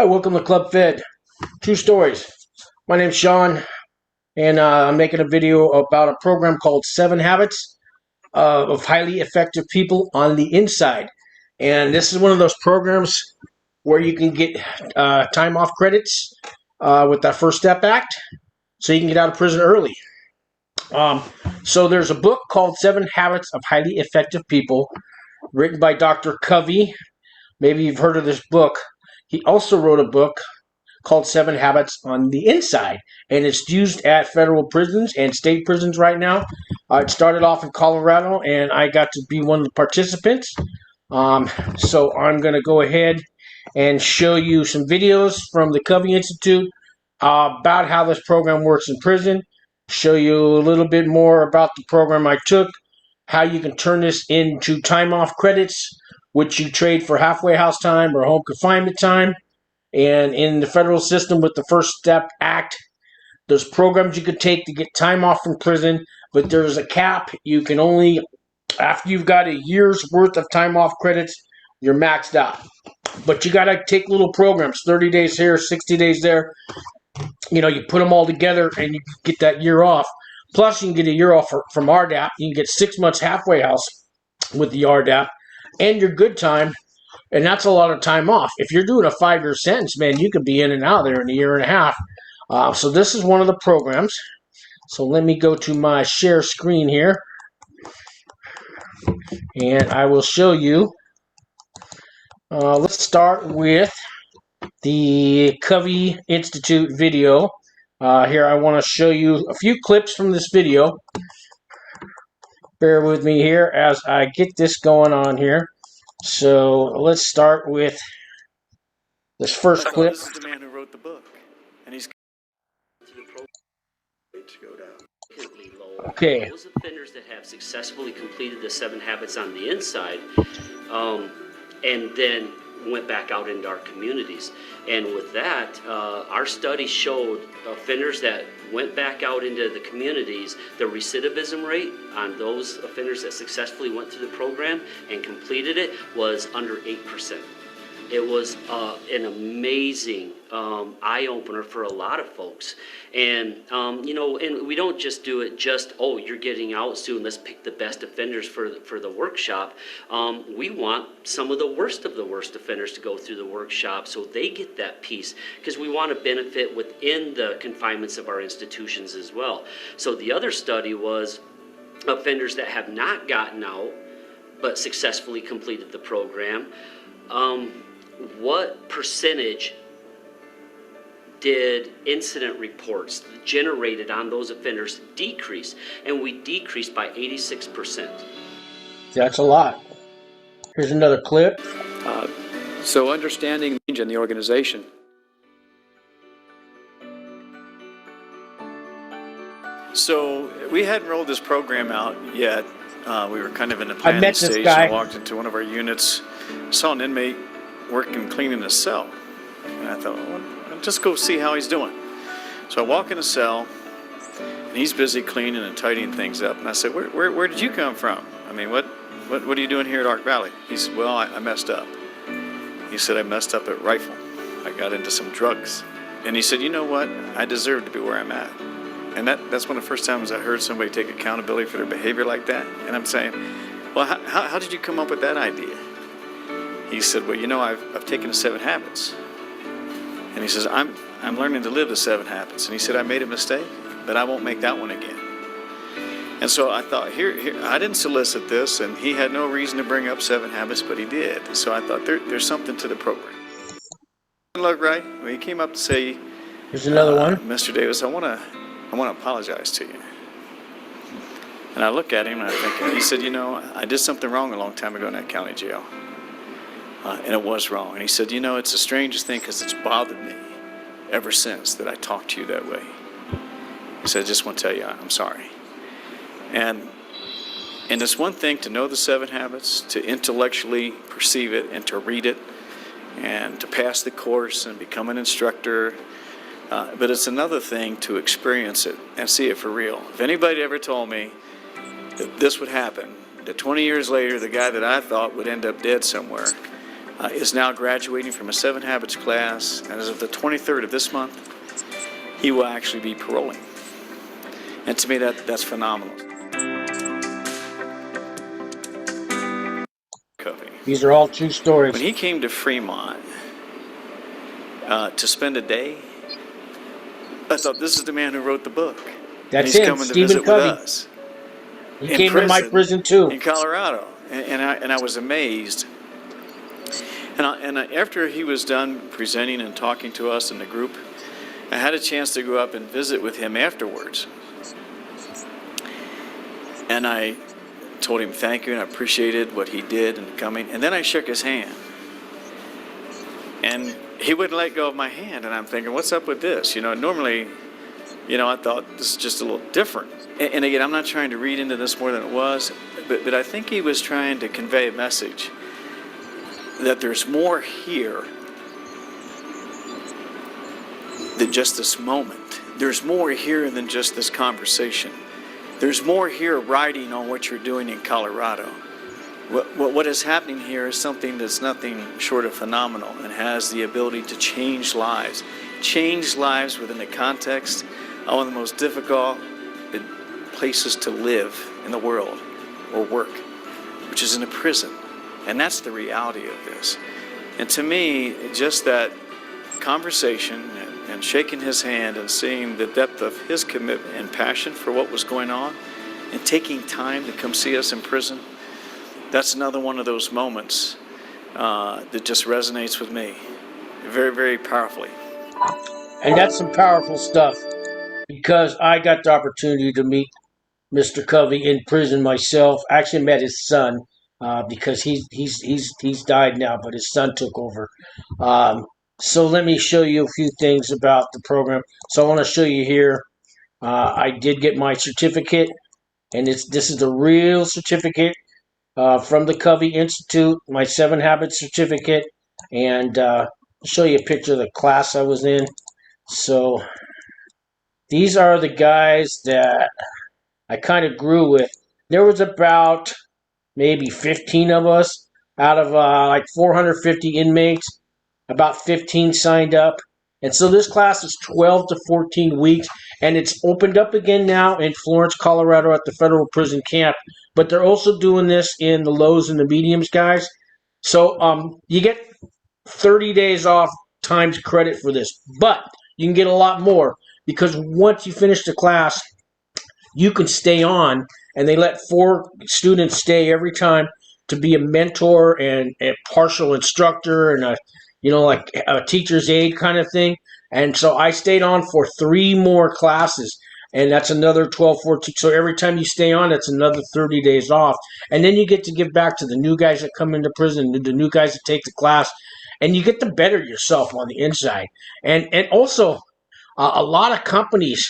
Hi, welcome to Club Fed. True stories. My name's Sean, and I'm making a video about a program called 7 Habits of Highly Effective People on the Inside. And this is one of those programs where you can get time off credits with that First Step Act, so you can get out of prison early. So there's a book called 7 Habits of Highly Effective People, written by Dr. Covey. Maybe you've heard of this book. He also wrote a book called 7 Habits on the Inside, and it's used at federal prisons and state prisons right now. It started off in Colorado, and I got to be one of the participants. So I'm going to go ahead and show you some videos from the Covey Institute about how this program works in prison, show you a little bit more about the program I took, how you can turn this into time off credits, which you trade for halfway house time or home confinement time. And in the federal system with the First Step Act, there's programs you could take to get time off from prison, but there's a cap. You can only, after you've got a year's worth of time off credits, you're maxed out. But you got to take little programs, 30 days here, 60 days there. You know, you put them all together and you get that year off. Plus, you can get a year off from RDAP. You can get 6 months halfway house with the RDAP and your good time. And that's a lot of time off. If you're doing a 5-year sentence, man, you could be in and out there in a year and a half. So this is one of the programs. So let me go to my share screen here. And I will show you. Let's start with the Covey Institute video. Here I want to show you a few clips from this video. Bear with me here as I get this going on here. So let's start with this first clip. This is the man who wrote the book, and he's okay. Those offenders that have successfully completed the 7 habits on the inside, and then went back out into our communities. And with that, our study showed offenders that went back out into the communities, the recidivism rate on those offenders that successfully went through the program and completed it was under 8%. It was an amazing eye-opener for a lot of folks. And, you know, and we don't just do it just, oh, you're getting out soon, let's pick the best offenders for the workshop. We want some of the worst offenders to go through the workshop so they get that piece, because we want to benefit within the confinements of our institutions as well. So the other study was offenders that have not gotten out but successfully completed the program. What percentage did incident reports generated on those offenders decrease? And we decreased by 86%. That's a lot. Here's another clip. so understanding the change in the organization. So we hadn't rolled this program out yet. We were kind of in the planning stage. I walked into one of our units, saw an inmate working cleaning a cell, and I thought, well, I'll just go see how he's doing. So I walk in the cell, and he's busy cleaning and tidying things up. And I said, where did you come from? I mean, what are you doing here at Ark Valley? He said, well, I messed up. He said, I messed up at Rifle. I got into some drugs. And he said, you know what? I deserve to be where I'm at. And that's one of the first times I heard somebody take accountability for their behavior like that. And I'm saying, well, how did you come up with that idea? He said, well, you know, I've taken the 7 habits. And he says, I'm learning to live the 7 habits. And he said, I made a mistake, but I won't make that one again. And so I thought, here I didn't solicit this, and he had no reason to bring up 7 habits, but he did. So I thought there's something to the program. Look, right? When he came up to say, here's another one. Mr. Davis, I want to apologize to you. And I look at him and I think, he said, you know, I did something wrong a long time ago in that county jail. And it was wrong. And he said, you know, it's the strangest thing because it's bothered me ever since that I talked to you that way. He said, I just want to tell you, I'm sorry. And it's one thing to know the 7 habits, to intellectually perceive it and to read it and to pass the course and become an instructor. But it's another thing to experience it and see it for real. If anybody ever told me that this would happen, that 20 years later, the guy that I thought would end up dead somewhere is now graduating from a 7 Habits class, and as of the 23rd of this month, he will actually be paroling. And to me, that's phenomenal. These are all true stories. When he came to Fremont to spend a day, I thought, this is the man who wrote the book. That's him, Stephen Covey. With us. He came to my prison too. In Colorado. And I was amazed. And after he was done presenting and talking to us in the group, I had a chance to go up and visit with him afterwards. And I told him thank you and I appreciated what he did in coming. And then I shook his hand. And he wouldn't let go of my hand. And I'm thinking, what's up with this? Normally, I thought this is just a little different. And again, I'm not trying to read into this more than it was, but I think he was trying to convey a message that there's more here than just this moment. There's more here than just this conversation. There's more here riding on what you're doing in Colorado. What is happening here is something that's nothing short of phenomenal and has the ability to change lives. Change lives within the context of one of the most difficult places to live in the world or work, which is in a prison. And that's the reality of this. And to me, just that conversation and shaking his hand and seeing the depth of his commitment and passion for what was going on and taking time to come see us in prison, that's another one of those moments that just resonates with me very, very powerfully. And that's some powerful stuff, because I got the opportunity to meet Mr. Covey in prison myself. I actually met his son, because he's died now, but his son took over. So let me show you a few things about the program. So I want to show you here. I did get my certificate, and this is the real certificate from the Covey Institute, my 7 Habits certificate, and I'll show you a picture of the class I was in. So these are the guys that I kind of grew with. There was about maybe 15 of us out of like 450 inmates. About 15 signed up. And so this class is 12 to 14 weeks, and it's opened up again now in Florence, Colorado at the federal prison camp. But they're also doing this in the lows and the mediums, guys. So you get 30 days off times credit for this. But you can get a lot more, because once you finish the class, you can stay on, and they let 4 students stay every time to be a mentor and a partial instructor and like a teacher's aide kind of thing. And so I stayed on for 3 more classes, and that's another 12, 14. So every time you stay on, it's another 30 days off. And then you get to give back to the new guys that come into prison, the new guys that take the class, and you get to better yourself on the inside. And also, a lot of companies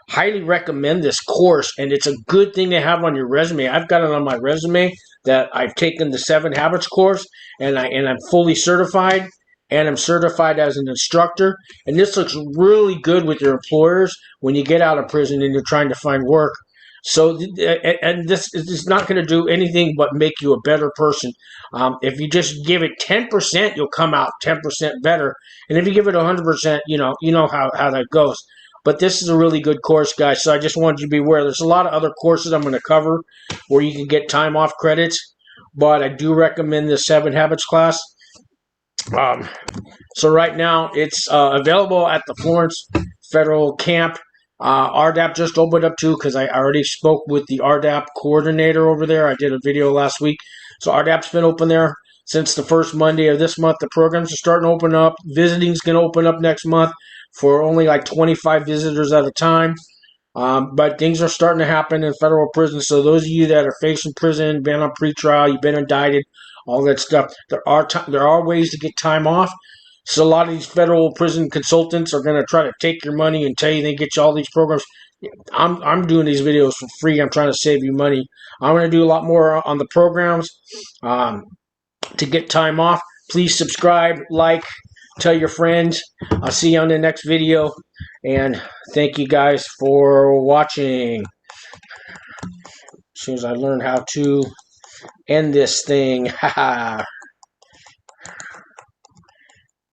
highly recommend this course, and it's a good thing to have on your resume. I've got it on my resume that I've taken the 7 Habits course, and I'm fully certified, and I'm certified as an instructor. And this looks really good with your employers when you get out of prison and you're trying to find work. So, and this is not going to do anything but make you a better person. If you just give it 10%, you'll come out 10% better. And if you give it 100%, you know how that goes. But this is a really good course, guys. So I just wanted you to be aware. There's a lot of other courses I'm going to cover where you can get time off credits, but I do recommend the 7 Habits class. So right now it's available at the Florence Federal Camp. RDAP just opened up too, because I already spoke with the RDAP coordinator over there. I did a video last week. So RDAP's been open there since the first Monday of this month. The programs are starting to open up. Visiting's going to open up next month for only like 25 visitors at a time. But things are starting to happen in federal prison. So those of you that are facing prison, been on pretrial, you've been indicted, all that stuff, there are ways to get time off. So a lot of these federal prison consultants are going to try to take your money and tell you they get you all these programs. I'm doing these videos for free. I'm trying to save you money. I'm going to do a lot more on the programs to get time off. Please subscribe, like, tell your friends. I'll see you on the next video. And thank you guys for watching. As soon as I learn how to end this thing. Haha.